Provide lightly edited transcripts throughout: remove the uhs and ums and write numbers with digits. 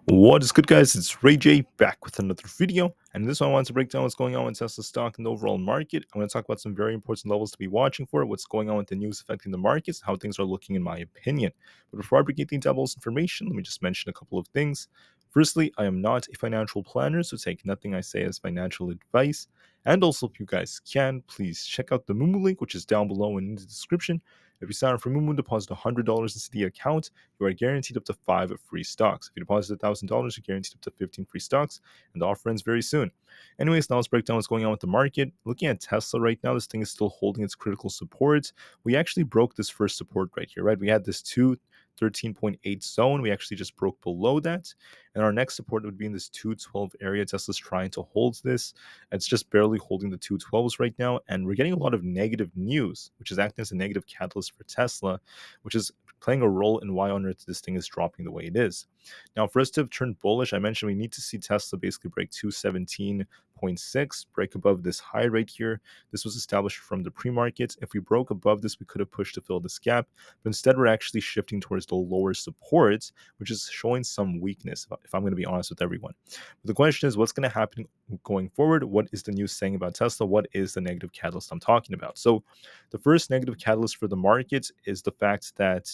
What is good, guys? It's Ray J back with another video, and in this one I want to break down what's going on with Tesla stock and the overall market. I'm going to talk about some very important levels to be watching for, what's going on with the news affecting the markets, how things are looking in my opinion. But before I begin the devil's information, let me just mention a couple of things. Firstly, I am not a financial planner, so take nothing I say as financial advice. And also, if you guys can, please check out the Moomoo link, which is down below and in the description. If you sign up for Moomoo, deposit $100 into the account, you are guaranteed up to 5 free stocks. If you deposit $1,000, you're guaranteed up to 15 free stocks, and the offer ends very soon. Anyways, now let's break down what's going on with the market. Looking at Tesla right now, this thing is still holding its critical support. We actually broke this first support right here, right? We had this 213.8 zone. We actually just broke below that. And our next support would be in this 212 area. Tesla's trying to hold this. It's just barely holding the 212s right now. And we're getting a lot of negative news, which is acting as a negative catalyst for Tesla, which is playing a role in why on earth this thing is dropping the way it is. Now, for us to have turned bullish, I mentioned we need to see Tesla basically break 217.6, break above this high right here. This was established from the pre-market. If we broke above this, we could have pushed to fill this gap, but instead we're actually shifting towards the lower supports, which is showing some weakness, if I'm going to be honest with everyone. But the question is, what's going to happen going forward? What is the news saying about Tesla? What is the negative catalyst I'm talking about? So the first negative catalyst for the market is the fact that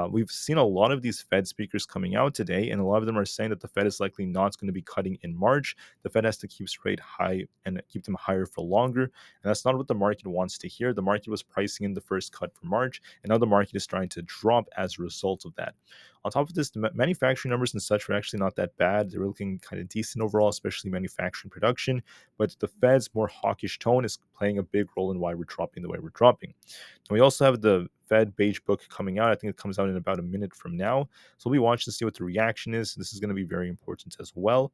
we've seen a lot of these Fed speakers coming out today, and a lot of them are saying that the Fed is likely not going to be cutting in March. The Fed has to keep rate high and keep them higher for longer, and that's not what the market wants to hear. The market was pricing in the first cut for March, and now the market is trying to drop as a result of that. On top of this, the manufacturing numbers and such were actually not that bad. They were looking kind of decent overall, especially manufacturing production, but the Fed's more hawkish tone is playing a big role in why we're dropping the way we're dropping. And we also have the Fed beige book coming out. I think it comes out in about a minute from now. So we'll be watching to see what the reaction is. This is going to be very important as well.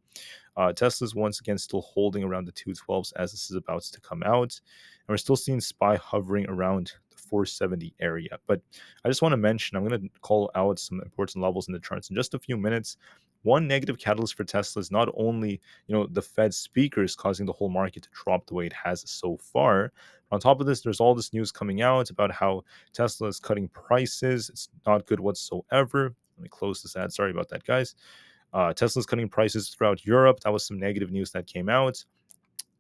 Tesla's once again still holding around the 212s as this is about to come out. And we're still seeing SPY hovering around the 470 area. But I just want to mention, I'm going to call out some important levels in the charts in just a few minutes. One negative catalyst for Tesla is not only, the Fed speakers causing the whole market to drop the way it has so far. On top of this, there's all this news coming out about how Tesla is cutting prices. It's not good whatsoever. Let me close this ad. Sorry about that, guys. Tesla's cutting prices throughout Europe. That was some negative news that came out.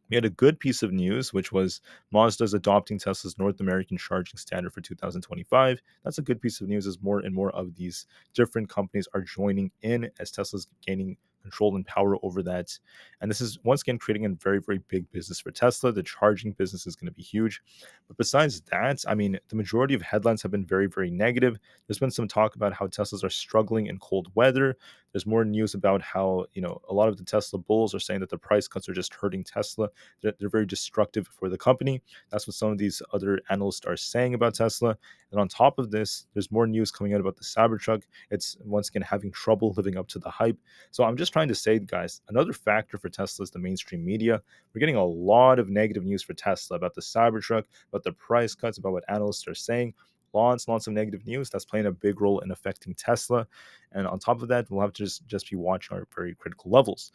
We had a good piece of news, which was Mazda's adopting Tesla's North American charging standard for 2025. That's a good piece of news as more and more of these different companies are joining in as Tesla's gaining control and power over that. And this is once again creating a very, very big business for Tesla. The charging business is going to be huge. But besides that, I mean, the majority of headlines have been very, very negative. There's been some talk about how Teslas are struggling in cold weather. There's more news about how, a lot of the Tesla bulls are saying that the price cuts are just hurting Tesla. They're very destructive for the company. That's what some of these other analysts are saying about Tesla. And on top of this, there's more news coming out about the Cybertruck. It's once again having trouble living up to the hype. So I'm just trying to say, guys, another factor for Tesla is the mainstream media. We're getting a lot of negative news for Tesla about the Cybertruck, about the price cuts, about what analysts are saying. Lots of negative news that's playing a big role in affecting Tesla. And on top of that, we'll have to just be watching our very critical levels.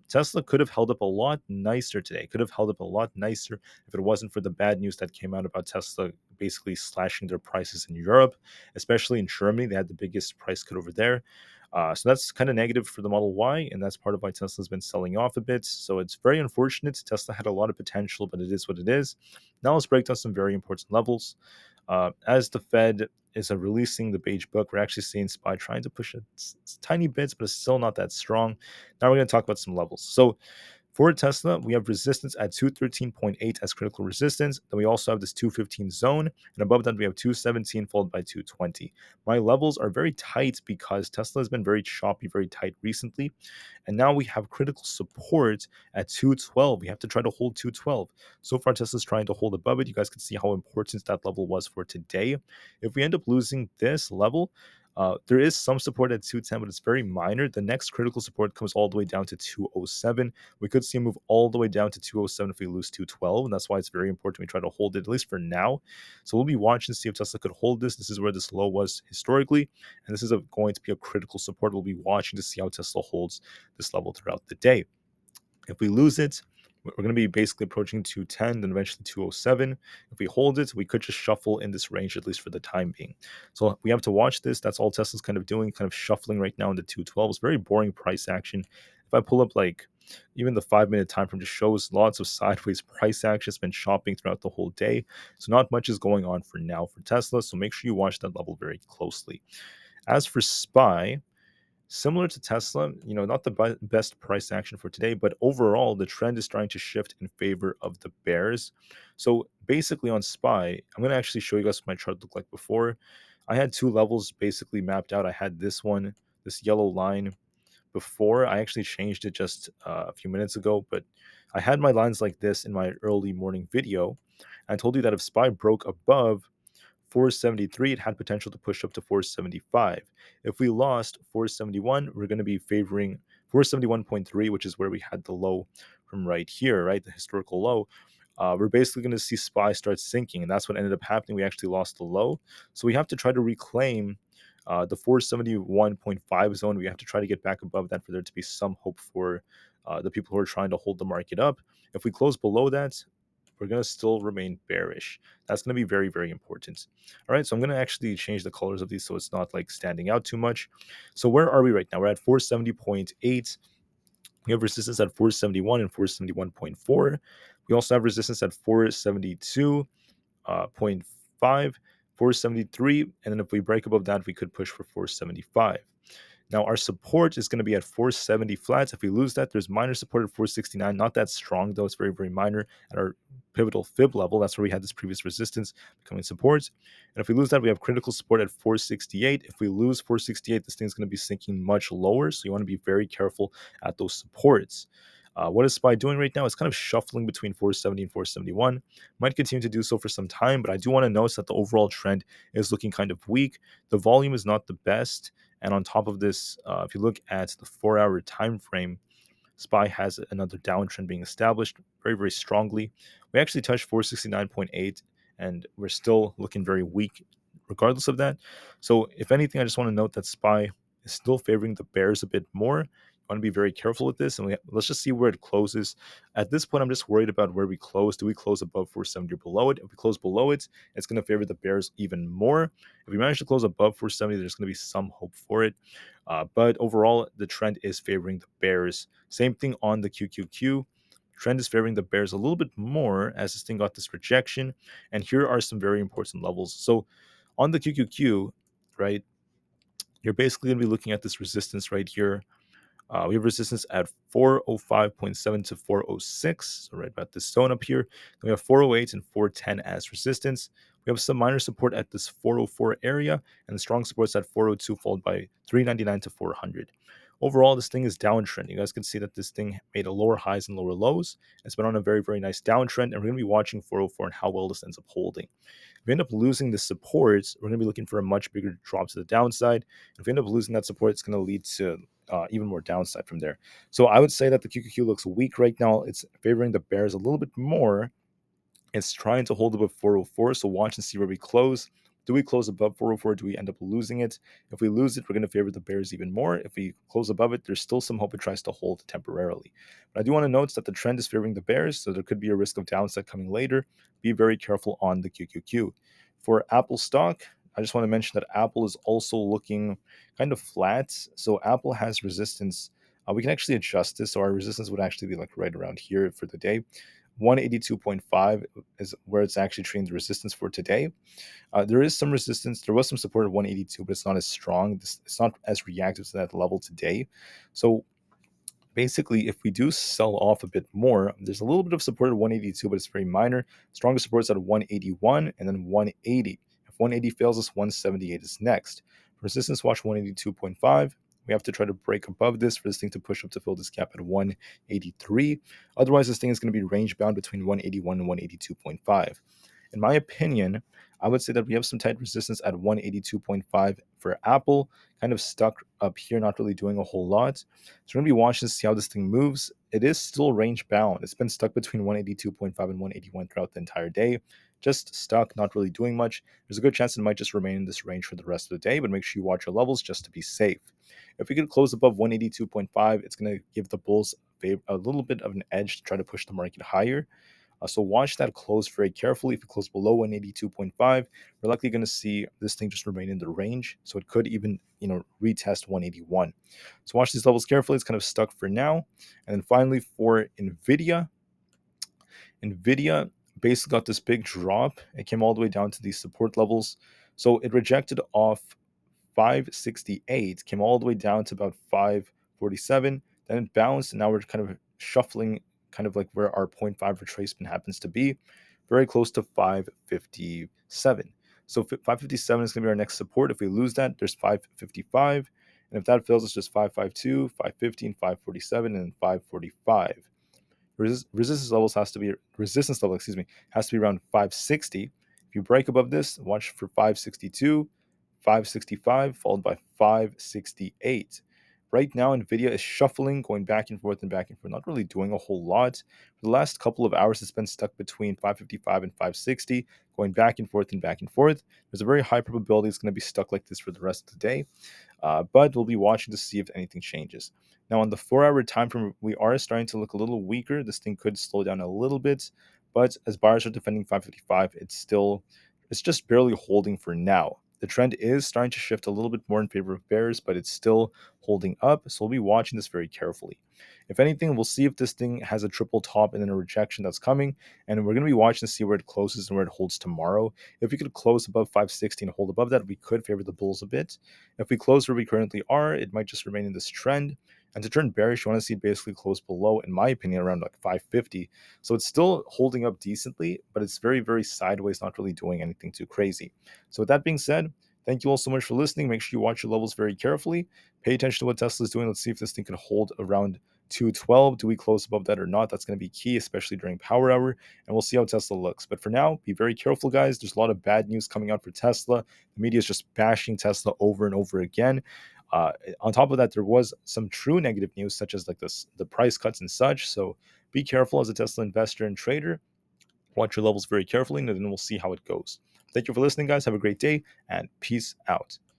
Tesla could have held up a lot nicer today, could have held up a lot nicer if it wasn't for the bad news that came out about Tesla basically slashing their prices in Europe, especially in Germany. They had the biggest price cut over there. So that's kind of negative for the Model Y, and that's part of why Tesla's been selling off a bit. So it's very unfortunate. Tesla had a lot of potential, but it is what it is. Now let's break down some very important levels. As the Fed is releasing the beige book, we're actually seeing SPY trying to push it tiny bits, but it's still not that strong. Now we're going to talk about some levels. So for Tesla, we have resistance at 213.8 as critical resistance. Then we also have this 215 zone. And above that, we have 217 followed by 220. My levels are very tight because Tesla has been very choppy, very tight recently. And now we have critical support at 212. We have to try to hold 212. So far, Tesla's trying to hold above it. You guys can see how important that level was for today. If we end up losing this level, there is some support at 210, but it's very minor. The next critical support comes all the way down to 207. We could see a move all the way down to 207 if we lose 212, and that's why it's very important we try to hold it, at least for now. So we'll be watching to see if Tesla could hold this. This is where this low was historically, and this is going to be a critical support. We'll be watching to see how Tesla holds this level throughout the day. If we lose it, We're going to be basically approaching 210, then eventually 207. If we hold it, we could just shuffle in this range, at least for the time being. So we have to watch this. That's all Tesla's kind of doing, kind of shuffling right now in the 212. It's very boring price action. If I pull up like even the 5 minute time frame just shows lots of sideways price action. It's been shopping throughout the whole day. So not much is going on for now for Tesla. So make sure you watch that level very closely. As for SPY, similar to Tesla, not the best price action for today, but overall, the trend is starting to shift in favor of the bears. So basically on SPY, I'm going to actually show you guys what my chart looked like before. I had two levels basically mapped out. I had this one, this yellow line before. I actually changed it just a few minutes ago, but I had my lines like this in my early morning video. I told you that if SPY broke above 473, it had potential to push up to 475. If we lost 471, we're going to be favoring 471.3, which is where we had the low from right here, right? The historical low. We're basically going to see SPY start sinking, and that's what ended up happening. We actually lost the low. So we have to try to reclaim the 471.5 zone. We have to try to get back above that for there to be some hope for the people who are trying to hold the market up. If we close below that, we're going to still remain bearish. That's going to be very, very important. All right, so I'm going to actually change the colors of these so it's not like standing out too much. So where are we right now? We're at 470.8. We have resistance at 471 and 471.4. We also have resistance at 472.5, 473, and then if we break above that, we could push for 475. Now, our support is going to be at 470 flats. If we lose that, there's minor support at 469. Not that strong, though. It's very, very minor at our pivotal fib level. That's where we had this previous resistance becoming support. And if we lose that, we have critical support at 468. If we lose 468, this thing's going to be sinking much lower. So you want to be very careful at those supports. What is SPY doing right now? It's kind of shuffling between 470 and 471. Might continue to do so for some time, but I do want to notice that the overall trend is looking kind of weak. The volume is not the best. And on top of this, if you look at the 4-hour time frame, SPY has another downtrend being established very, very strongly. We actually touched 469.8, and we're still looking very weak regardless of that. So if anything, I just want to note that SPY is still favoring the bears a bit more. You want to be very careful with this, and let's just see where it closes. At this point, I'm just worried about where we close. Do we close above 470 or below it? If we close below it, it's going to favor the bears even more. If we manage to close above 470, there's going to be some hope for it. But overall, the trend is favoring the bears. Same thing on the QQQ. Trend is favoring the bears a little bit more as this thing got this rejection. And here are some very important levels. So on the QQQ, right, you're basically going to be looking at this resistance right here. We have resistance at 405.7 to 406, so right about this zone up here. Then we have 408 and 410 as resistance. We have some minor support at this 404 area, and the strong supports at 402, followed by 399 to 400. Overall, this thing is downtrend. You guys can see that this thing made a lower highs and lower lows. It's been on a very, very nice downtrend, and we're going to be watching 404 and how well this ends up holding. If we end up losing the support, we're going to be looking for a much bigger drop to the downside. If we end up losing that support, it's going to lead to even more downside from there. So I would say that the QQQ looks weak right now. It's favoring the bears a little bit more. It's trying to hold above 404. So watch and see where we close. Do we close above 404? Do we end up losing it? If we lose it, we're going to favor the bears even more. If we close above it, there's still some hope it tries to hold temporarily. But I do want to note that the trend is favoring the bears, so there could be a risk of downside coming later. Be very careful on the QQQ. For Aapl stock, I just want to mention that Aapl is also looking kind of flat. So Aapl has resistance. We can actually adjust this. So our resistance would actually be like right around here for the day. 182.5 is where it's actually trading the resistance for today. There is some resistance. There was some support at 182, but it's not as strong. It's not as reactive to that level today. So basically, if we do sell off a bit more, there's a little bit of support at 182, but it's very minor. Strongest support is at 181 and then 180. If 180 fails us, 178 is next. Resistance watch 182.5. We have to try to break above this for this thing to push up to fill this gap at 183. Otherwise, this thing is going to be range bound between 181 and 182.5. In my opinion, I would say that we have some tight resistance at 182.5 for Aapl, kind of stuck up here, not really doing a whole lot. So we're going to be watching to see how this thing moves. It is still range bound. It's been stuck between 182.5 and 181 throughout the entire day. just stuck, not really doing much. There's a good chance it might just remain in this range for the rest of the day, but make sure you watch your levels just to be safe. If we could close above 182.5, it's going to give the bulls a little bit of an edge to try to push the market higher. So watch that close very carefully. If it closes below 182.5, we're likely going to see this thing just remain in the range. So it could even, retest 181. So watch these levels carefully. It's kind of stuck for now. And then finally for Nvda basically got this big drop. It came all the way down to these support levels. So it rejected off 568, came all the way down to about 547, then it bounced, and now we're kind of shuffling kind of like where our zero point 0.5 retracement happens to be, very close to 557. So 557 is going to be our next support. If we lose that, there's 555, and if that fails, it's just 552, 515, 547, and 545. Resistance level, has to be around 560. If you break above this, watch for 562, 565, followed by 568. Right now, Nvidia is shuffling, going back and forth, not really doing a whole lot. For the last couple of hours, it's been stuck between 555 and 560, going back and forth and back and forth. There's a very high probability it's going to be stuck like this for the rest of the day. But we'll be watching to see if anything changes. Now, on the 4-hour time frame, we are starting to look a little weaker. This thing could slow down a little bit, but as buyers are defending 555, it's just barely holding for now. The trend is starting to shift a little bit more in favor of bears, but it's still holding up. So we'll be watching this very carefully. If anything, we'll see if this thing has a triple top and then a rejection that's coming. And we're going to be watching to see where it closes and where it holds tomorrow. If we could close above 560 and hold above that, we could favor the bulls a bit. If we close where we currently are, it might just remain in this trend. And to turn bearish, you want to see basically close below, in my opinion, around like 550. So it's still holding up decently, but it's very, very sideways, not really doing anything too crazy. So with that being said, thank you all so much for listening. Make sure you watch your levels very carefully. Pay attention to what Tesla is doing. Let's see if this thing can hold around 212. Do we close above that or not? That's going to be key, especially during power hour. And we'll see how Tesla looks. But for now, be very careful, guys. There's a lot of bad news coming out for Tesla. The media is just bashing Tesla over and over again. On top of that, there was some true negative news, such as like the price cuts and such. So be careful as a Tesla investor and trader. Watch your levels very carefully, and then we'll see how it goes. Thank you for listening, guys. Have a great day, and peace out.